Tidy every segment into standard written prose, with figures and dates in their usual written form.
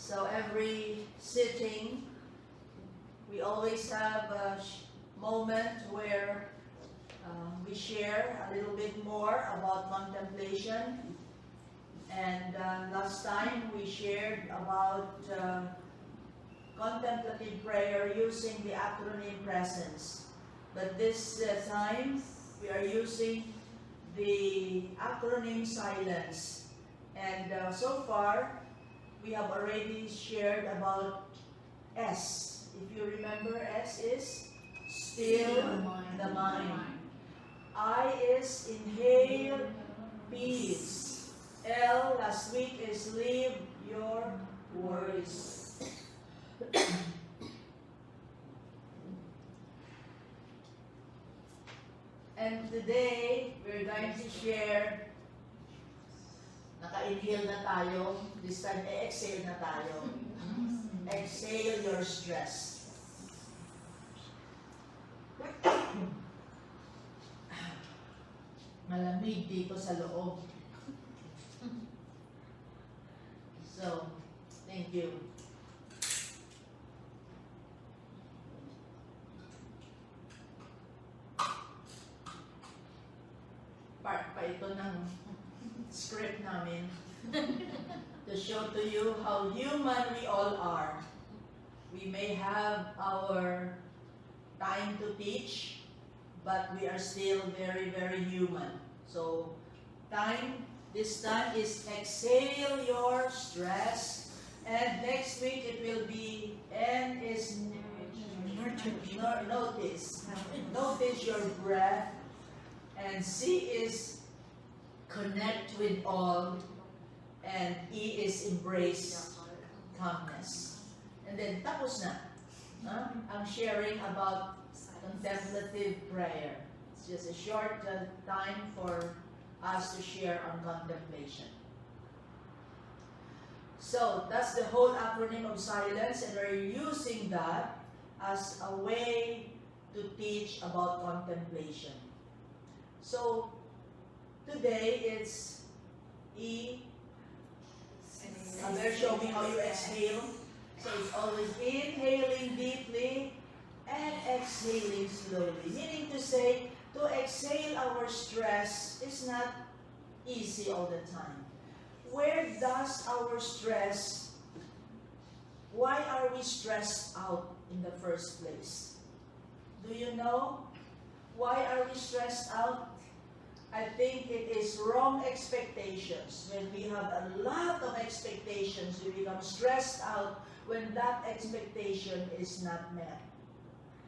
So every sitting, we always have a moment where we share a little bit more about contemplation. And last time we shared about contemplative prayer using the acronym PRESENCE. But this time we are using the acronym SILENCE. And so far we have already shared about S. If you remember, S is still the mind. I is inhale peace. L last week is leave your worries. And today, we're going to share, naka-inhale na tayo, this time, exhale na tayo. Exhale your stress. Malamig dito sa loob. So, thank you. Part pa ito ng script namin to show to you how human we all are. We may have our time to teach, but we are still very, very human. So, this time is exhale your stress, and next week it will be N is notice your breath, and C is connect with all, and E is embrace calmness. And then tapos na ang sharing about contemplative prayer. It's just a short time for us to share on contemplation. So that's the whole acronym of SILENCE, and we're using that as a way to teach about contemplation. So today it's E. They're showing how you exhale. So it's always inhaling deeply and exhaling slowly. Meaning to say, to exhale our stress is not easy all the time. Where does our stress, why are we stressed out in the first place? Do you know? Why are we stressed out? I think it is wrong expectations. When we have a lot of expectations, we become stressed out when that expectation is not met.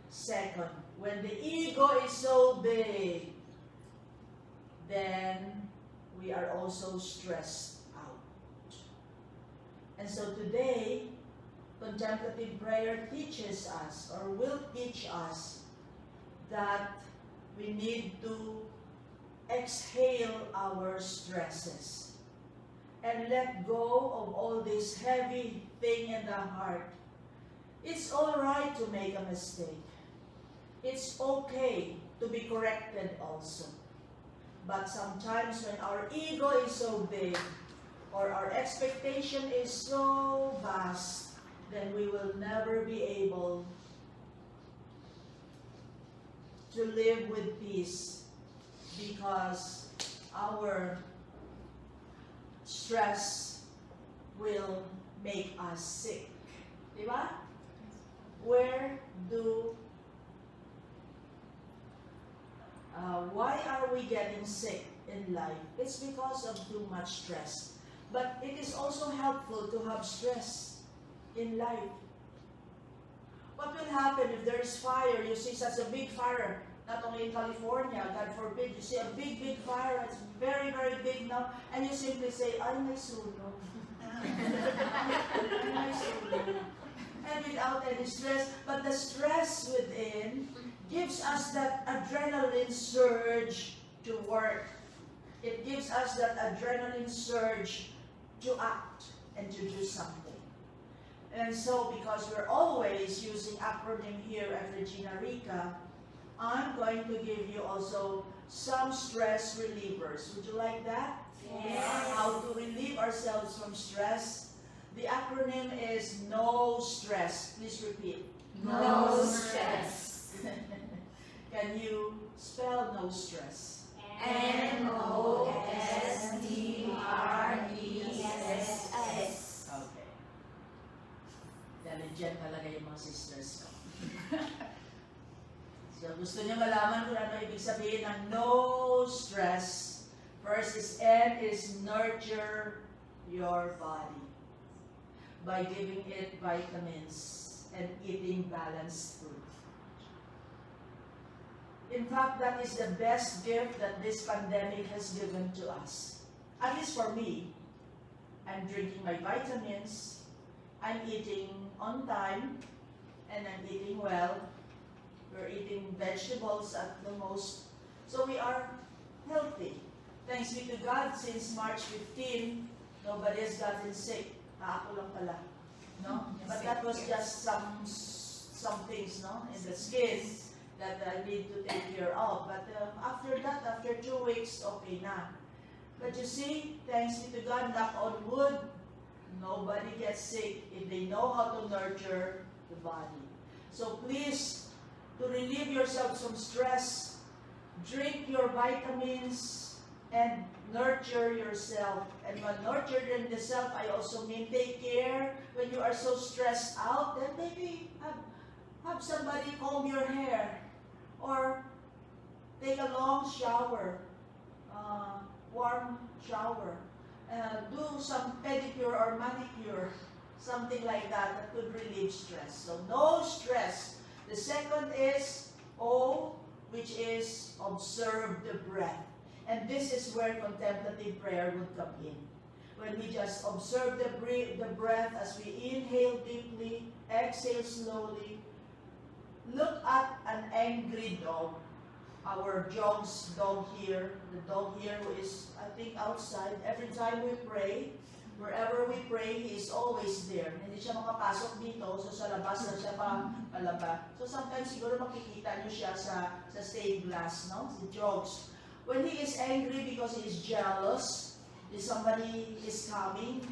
Second, when the ego is so big, then we are also stressed out. And so today, contemplative prayer teaches us, or will teach us, that we need to exhale our stresses and let go of all this heavy thing in the heart. It's all right to make a mistake. It's okay to be corrected also. But sometimes when our ego is so big, or our expectation is so vast, then we will never be able to live with peace, because our stress will make us sick. Diba? Why are we getting sick in life? It's because of too much stress. But it is also helpful to have stress in life. What will happen if there is fire? You see such a big fire, not only in California, God forbid, you see a big, big fire, it's very, very big now, and you simply say, ay, may sunog. Ay, may sunog. And without any stress, but the stress within gives us that adrenaline surge to work. It gives us that adrenaline surge to act and to do something. And so, because we're always using acronym here at Regina Rica, I'm going to give you also some stress relievers. Would you like that? Yes. How to relieve ourselves from stress? The acronym is no stress. Please repeat. No stress. Can you spell no stress? NOSTRESS. Okay. Diligent talaga yung mga sisters ko. So, gusto niyo malaman kung ano ibig sabihin ng no stress. First is N is nurture your body by giving it vitamins and eating balanced food. In fact, that is the best gift that this pandemic has given to us. At least for me. I'm drinking my vitamins, I'm eating on time, and I'm eating well. We're eating vegetables at the most. So we are healthy. Thanks be to God, since March 15, nobody has gotten sick. Ako lang pala. No? But that was just some things, no, in the skin that I need to take care of. But after that, after 2 weeks, okay na. But you see, thanks be to God, knock on wood, nobody gets sick if they know how to nurture the body. So please, to relieve yourselves from stress, drink your vitamins and nurture yourself. And when nurturing yourself, I also mean take care when you are so stressed out, then maybe have somebody comb your hair or take a long shower, warm shower. Do some pedicure or manicure, something like that that could relieve stress. So no stress. The second is O, which is observe the breath. And this is where contemplative prayer would come in. When we just observe the breath as we inhale deeply, exhale slowly, look at an angry dog. Our Jog's dog here, the dog here who is, I think, outside. Every time we pray, wherever we pray, he is always there. Hindi siya makapasok dito, so sa labas na siya palaba. So sometimes siguro makikita niyo siya sa stained glass, no? Si Jogs. When he is angry because he is jealous, if somebody is coming,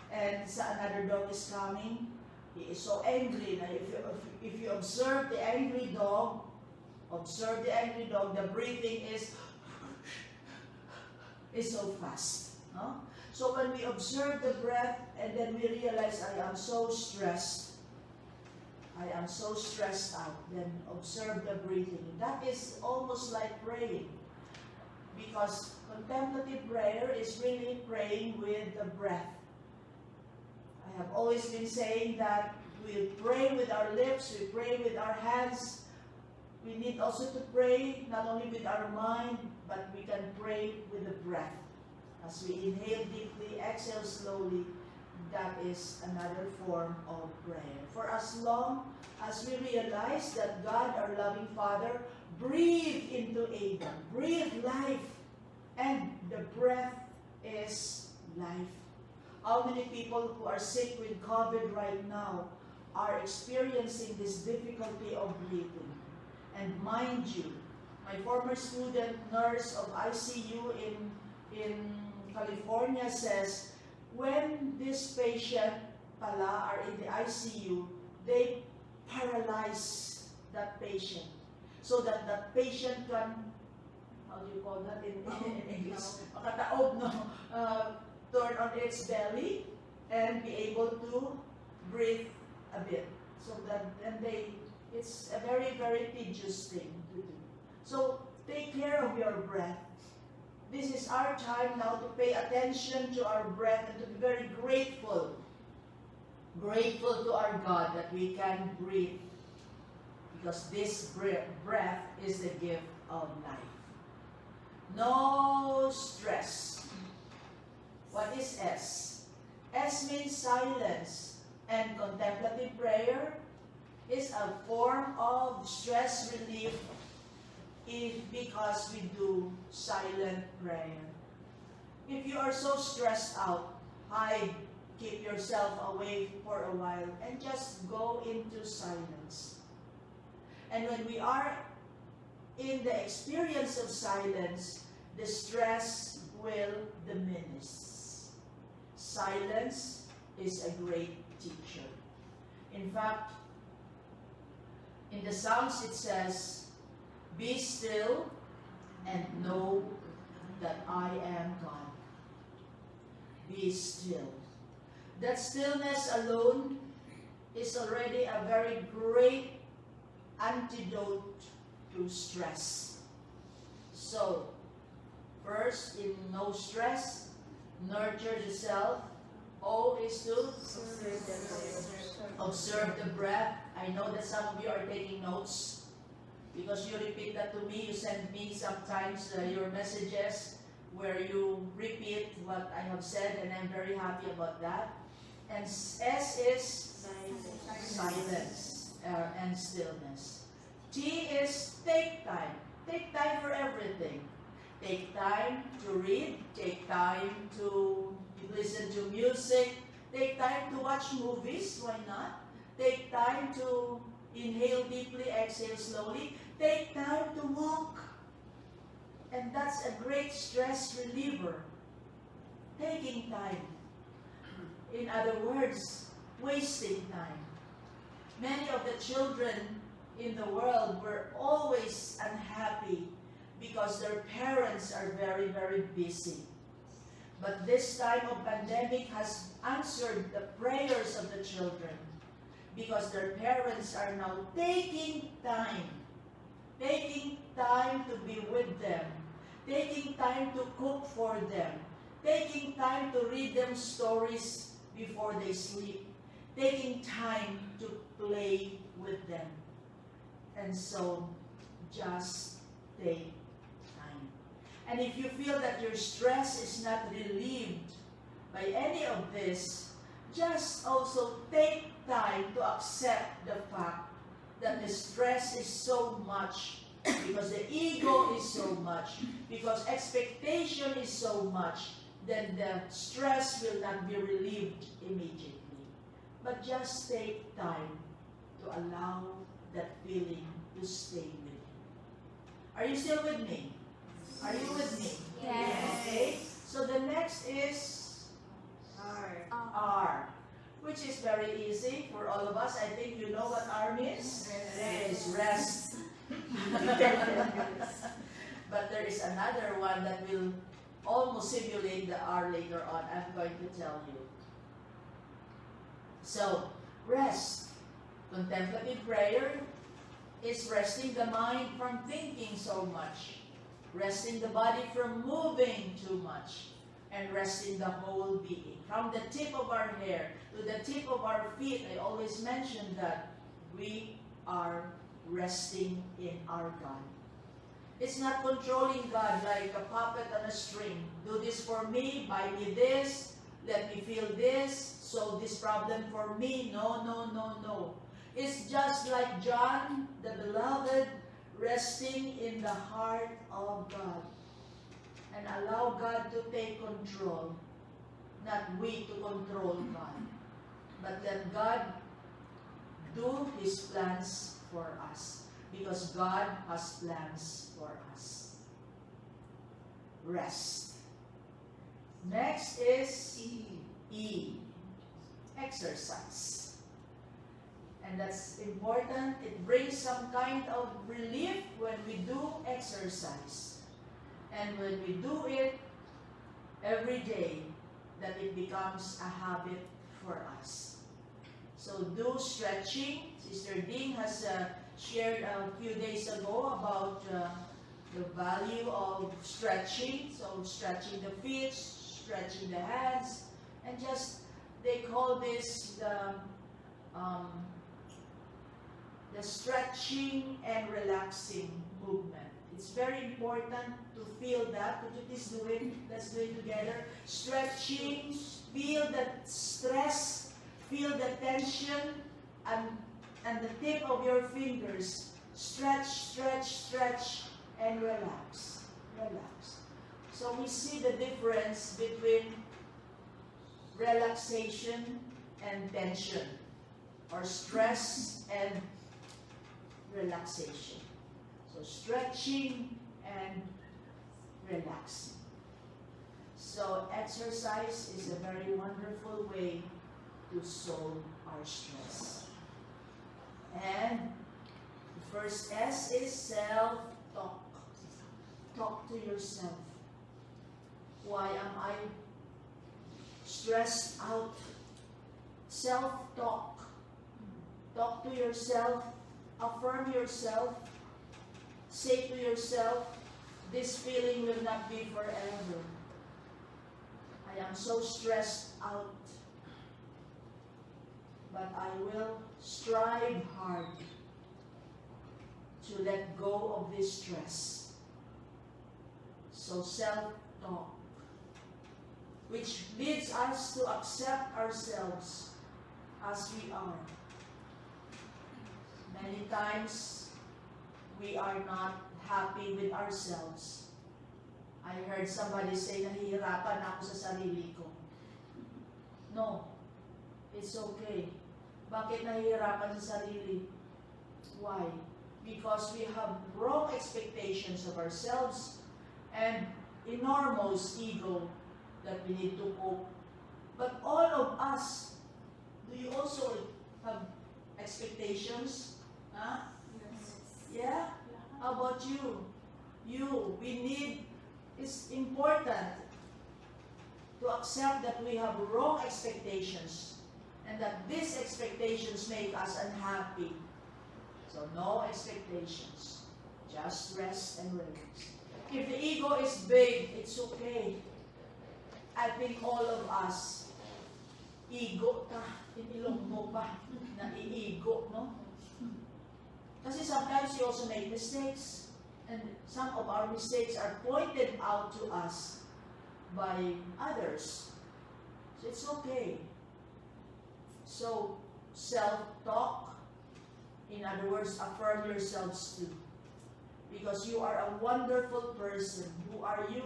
and another dog is coming, he is so angry. Now if you observe the angry dog, the breathing is so fast. No? So when we observe the breath and then we realize I am so stressed out, then observe the breathing. That is almost like praying, because contemplative prayer is really praying with the breath. I have always been saying that we pray with our lips, we pray with our hands. We need also to pray not only with our mind, but we can pray with the breath. As we inhale deeply, exhale slowly, that is another form of prayer. For as long as we realize that God, our loving Father, breathed into Adam, breathed life, and the breath is life. How many people who are sick with COVID right now are experiencing this difficulty of breathing? And mind you, my former student nurse of ICU in California says, when this patient pala are in the ICU, they paralyze that patient so that that patient can, how do you call that in English? Makataob, no? Turn on its belly and be able to breathe a bit. So that, and it's a very, very tedious thing to do. So take care of your breath. This is our time now to pay attention to our breath and to be very grateful. Grateful to our God that we can breathe. Because this breath is the gift of life. No stress. What is S? S means silence. And contemplative prayer is a form of stress relief because we do silent prayer. If you are so stressed out, hide, keep yourself away for a while, and just go into silence. And when we are in the experience of silence, the stress will diminish. Silence is a great teacher. In fact, in the Psalms it says, "Be still and know that I am God." Be still. That stillness alone is already a very great antidote to stress. So, first, in no stress, nurture the self. O is to observe the breath. I know that some of you are taking notes because you repeat that to me. You send me sometimes your messages where you repeat what I have said, and I'm very happy about that. And S is silence and stillness. T is take time. Take time for everything. Take time to read. Take time to listen to music. Take time to watch movies. Why not? Take time to inhale deeply, exhale slowly. Take time to walk. And that's a great stress reliever. Taking time. In other words, wasting time. Many of the children in the world were always unhappy because their parents are very, very busy. But this time of pandemic has answered the prayers of the children because their parents are now taking time to be with them, taking time to cook for them, taking time to read them stories before they sleep, taking time to play with them. And so, just take time. And if you feel that your stress is not relieved by any of this, just also take time to accept the fact that the stress is so much, because the ego is so much, because expectation is so much, then the stress will not be relieved immediately. But just take time to allow that feeling to stay with you. Are you still with me? Are you with me? Yes. Okay. So the next is R, which is very easy for all of us. I think you know what R means. It is rest. But there is another one that will almost simulate the R later on. I'm going to tell you. So, rest. Contemplative prayer is resting the mind from thinking so much, resting the body from moving too much, and resting the whole being. From the tip of our hair to the tip of our feet, I always mention that we are resting in our God. It's not controlling God like a puppet on a string. Do this for me, buy me this, let me feel this, solve this problem for me. No, no, no, no. It's just like John, the beloved, resting in the heart of God. And allow God to take control. Not we to control God. But let God do His plans for us. Because God has plans for us. Rest. Next is E. Exercise. And that's important. It brings some kind of relief when we do exercise. And when we do it every day, that it becomes a habit for us. So do stretching. Sister Dean has shared a few days ago about the value of stretching. So stretching the feet, stretching the hands, and just, they call this the stretching and relaxing movement. It's very important to feel that. Could you please do it? Let's do it together. Stretching, feel the stress, feel the tension, and the tip of your fingers. Stretch, stretch, stretch, and relax. Relax. So we see the difference between relaxation and tension, or stress and relaxation. So stretching and relaxing. So exercise is a very wonderful way to solve our stress. And the first S is self-talk. Talk to yourself. Why am I stressed out? Self-talk. Talk to yourself. Affirm yourself. Say to yourself, this feeling will not be forever. I am so stressed out. But I will strive hard to let go of this stress. So self-talk, which leads us to accept ourselves as we are. Many times, we are not happy with ourselves. I heard somebody say, nahihirapan ako sa sarili ko. No, it's okay. Bakit nahihirapan sa sarili? Why? Because we have wrong expectations of ourselves and enormous ego that we need to cope. But all of us, do you also have expectations? Huh? Yeah? How about you? It's important to accept that we have wrong expectations and that these expectations make us unhappy. So no expectations. Just rest and relax. If the ego is big, it's okay. I think all of us, ego ka, inilong mo pa, naiigo, no? Kasi sometimes we also make mistakes. And some of our mistakes are pointed out to us by others. So it's okay. So, self-talk, in other words, affirm yourselves too. Because you are a wonderful person. Who are you?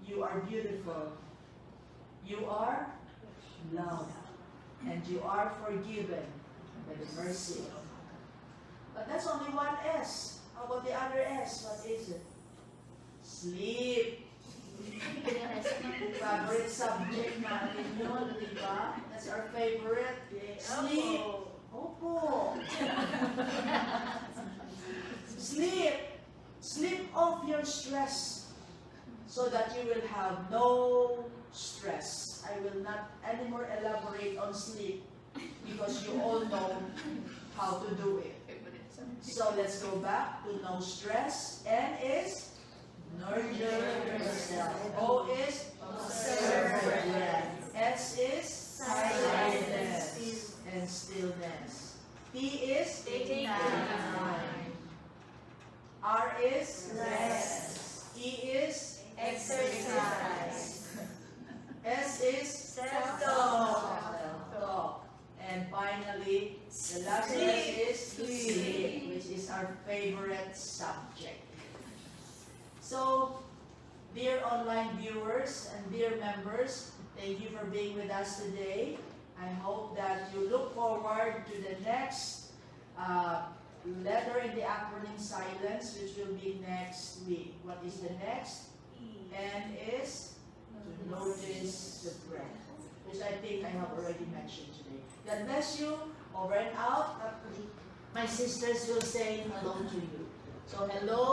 You are beautiful. You are loved. And you are forgiven by the mercy of God. But that's only one S. How about the other S? What is it? Sleep. Favorite subject natin yun, di ba? That's our favorite. Sleep. Opo. Sleep. Sleep off your stress so that you will have no stress. I will not anymore elaborate on sleep because you all know how to do it. So let's go back to no stress. N is nurture yourself. O is observe your breath. S is silence and stillness. T is Taking time. R is Rest. E is Exercise. S is Self-talk. Self-talk. And finally, the last one is sleep, which is our favorite subject. So, dear online viewers and dear members, thank you for being with us today. I hope that you look forward to the next letter in the acronym silence, which will be next week. What is the next? N is to notice the breath, which I think I have already mentioned today. God bless you. Over and out. My sisters will say hello to you. So hello.